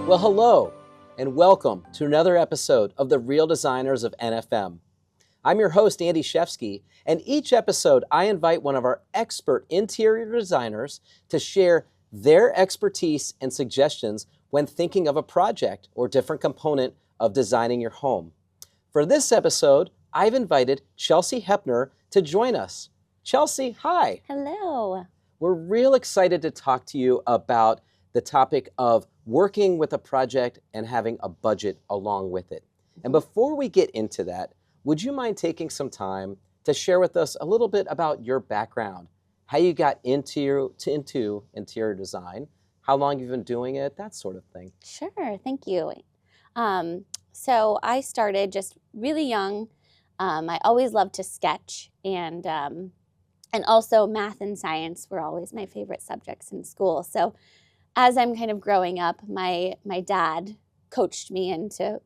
Well, hello, and welcome to another episode of the Real Designers of NFM. I'm your host, Andy Shefsky, and each episode I invite one of our expert interior designers to share their expertise and suggestions when thinking of a project or different component of designing your home. For this episode, I've invited Chelsea Heppner to join us. Chelsea, hi. Hello. We're real excited to talk to you about the topic of working with a project and having a budget along with it. And before we get into that, would you mind taking some time to share with us a little bit about your background, how you got into interior design, how long you've been doing it, that sort of thing? Sure, thank you. So I started just really young. I always loved to sketch, and also math and science were always my favorite subjects in school. So as I'm kind of growing up, my dad coached me into,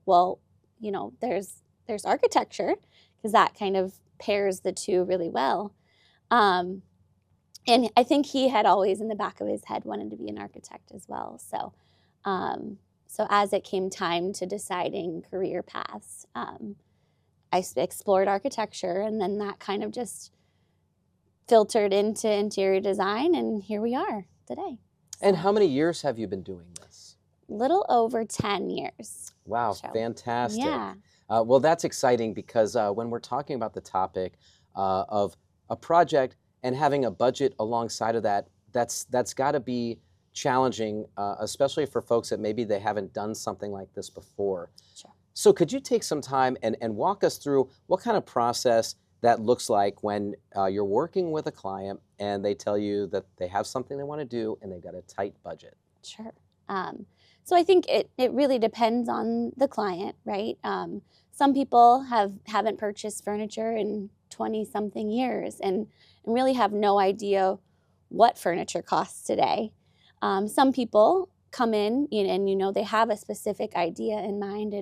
there's architecture, because that kind of pairs the two really well. And I think he had always in the back of his head wanted to be an architect as well. So as it came time to deciding career paths, I explored architecture, and then that kind of just filtered into interior design, and here we are today. And how many years have you been doing this? Little over 10 years. Wow, So, fantastic. yeah. Well, that's exciting because when we're talking about the topic of a project and having a budget alongside of that, that's got to be challenging, especially for folks that maybe they haven't done something like this before. Sure. So could you take some time and walk us through what kind of process that looks like when you're working with a client and they tell you that they have something they want to do and they've got a tight budget? Sure. So I think it really depends on the client, right? Some people haven't purchased furniture in 20-something years and really have no idea what furniture costs today. Some people come in and they have a specific idea in mind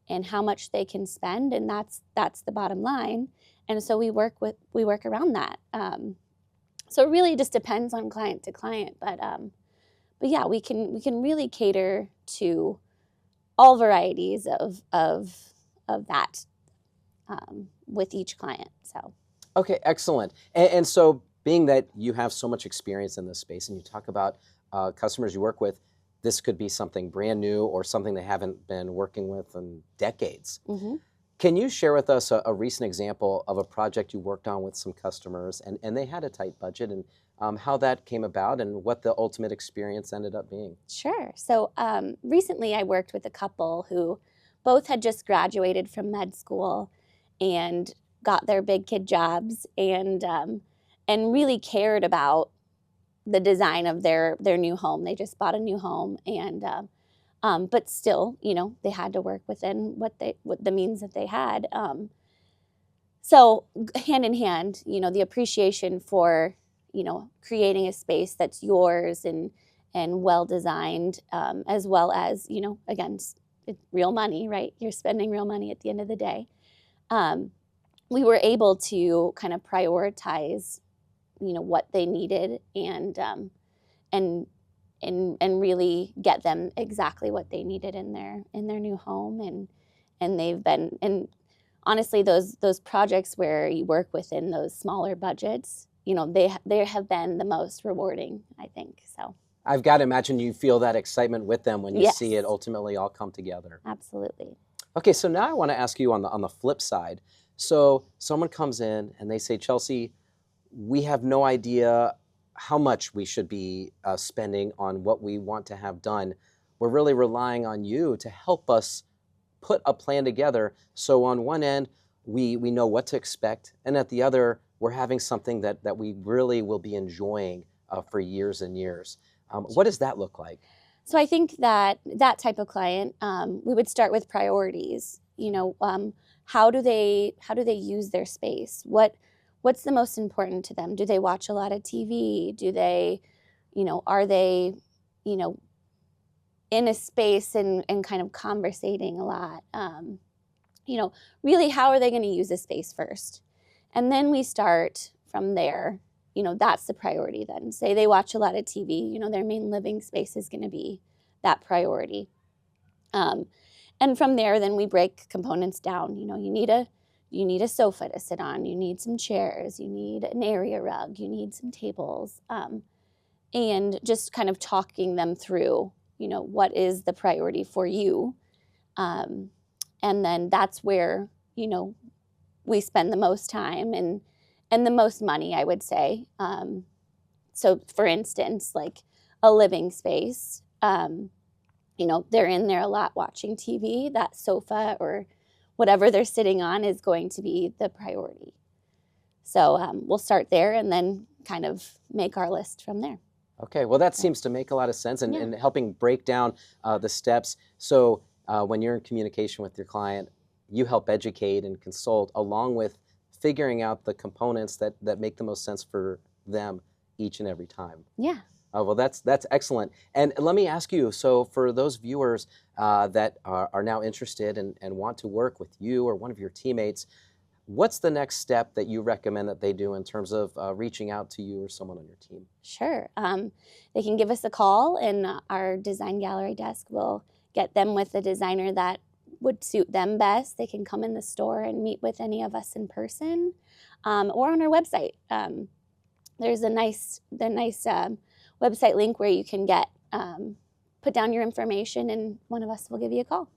and how much they can spend, and that's the bottom line. And so we work around that. So it really just depends on client to client, but yeah, we can really cater to all varieties of that with each client. So Okay, excellent. And so being that you have so much experience in this space and you talk about customers you work with, this could be something brand new or something they haven't been working with in decades. Mm-hmm. Can you share with us a recent example of a project you worked on with some customers and they had a tight budget and how that came about and what the ultimate experience ended up being? Sure. So recently I worked with a couple who both had just graduated from med school and got their big kid jobs and really cared about the design of their new home. They just bought a new home, and but still, they had to work within what the means that they had. So hand in hand, the appreciation for creating a space that's yours and well designed, as well as again, it's real money, right? You're spending real money at the end of the day. We were able to kind of prioritize what they needed and really get them exactly what they needed in their new home, and they've been, and honestly those projects where you work within those smaller budgets, they have been the most rewarding, I think. So I've got to imagine you feel that excitement with them when you Yes. see it ultimately all come together. Absolutely. Okay, so now I want to ask you on the flip side. So someone comes in and they say, Chelsea, we have no idea how much we should be spending on what we want to have done. We're really relying on you to help us put a plan together. So on one end, we know what to expect, and at the other, we're having something that we really will be enjoying for years and years. What does that look like? So I think that type of client, we would start with priorities. How do they use their space? What's the most important to them? Do they watch a lot of TV? Do they, are they, in a space and kind of conversating a lot? Really, how are they going to use a space first? And then we start from there. That's the priority then. Say they watch a lot of TV, their main living space is going to be that priority. Um, and from there, then we break components down. You need a sofa to sit on. You need some chairs. You need an area rug. You need some tables. And just kind of talking them through, what is the priority for you. And then that's where, we spend the most time and the most money, I would say. So for instance, like a living space, they're in there a lot watching TV. That sofa or whatever they're sitting on is going to be the priority. So we'll start there and then kind of make our list from there. Okay, well, that seems to make a lot of sense, and helping break down the steps. So when you're in communication with your client, you help educate and consult along with figuring out the components that make the most sense for them each and every time. Yeah. Oh, well, that's excellent. And let me ask you, so for those viewers that are now interested and want to work with you or one of your teammates, what's the next step that you recommend that they do in terms of reaching out to you or someone on your team? Sure. They can give us a call, and our design gallery desk will get them with a designer that would suit them best. They can come in the store and meet with any of us in person, or on our website. There's the nice website link where you can put down your information, and one of us will give you a call.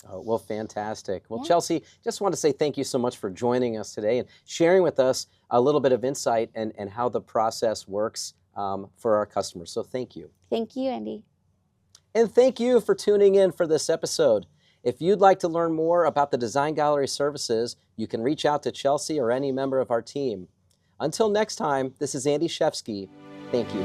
Oh, well, fantastic. Well, Chelsea, just want to say thank you so much for joining us today and sharing with us a little bit of insight and how the process works for our customers. So thank you. Thank you, Andy. And thank you for tuning in for this episode. If you'd like to learn more about the Design Gallery services, you can reach out to Chelsea or any member of our team. Until next time, this is Andy Shefsky. Thank you.